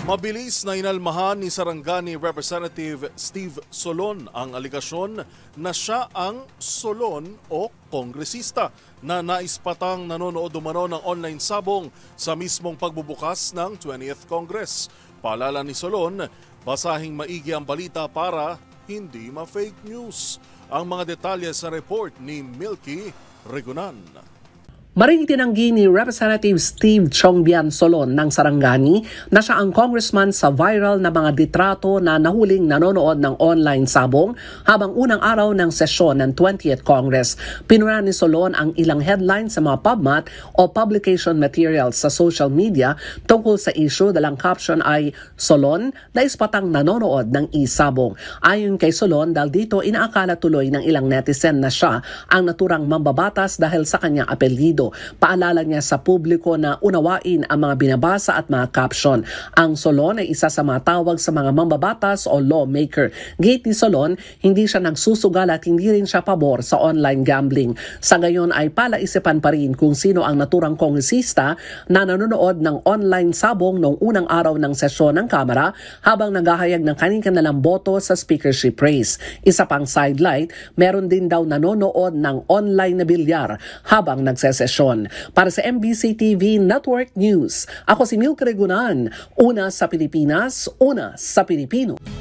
Mabilis na inalmahan ni Sarangani Representative Steve Solon ang aligasyon na siya ang Solon o kongresista na naispatang nanonood umano ng online sabong sa mismong pagbubukas ng 20th Congress. Paalala ni Solon, basahing maigi ang balita para hindi ma-fake news. Ang mga detalye sa report ni Milky Regunan. Maring itinanggi ni Representative Steve Chongbian Solon ng Sarangani na siya ang congressman sa viral na mga litrato na nahuling nanonood ng online sabong habang unang araw ng sesyon ng 20th Congress. Pinuna ni Solon ang ilang headlines sa mga PubMat o publication materials sa social media tungkol sa issue, dalang caption ay Solon na ispatang nanonood ng isabong. Ayon kay Solon, dahil dito inaakala tuloy ng ilang netizen na siya ang naturang mambabatas dahil sa kanyang apelyido. Paalala niya sa publiko na unawain ang mga binabasa at mga caption. Ang Solon ay isa sa mga tawag sa mga mambabatas o lawmaker. Gate ni Solon, hindi siya nagsusugal at hindi rin siya pabor sa online gambling. Sa gayon ay palaisipan pa rin kung sino ang naturang kongresista na nanonood ng online sabong noong unang araw ng sesyon ng Kamara habang naghahayag ng kanilang boto sa speakership race. Isa pang sidelight, meron din daw nanonood ng online na bilyar habang nagsesesyon. Para sa MBC TV Network News, ako si Milky Regunan, una sa Pilipinas, una sa Pilipino.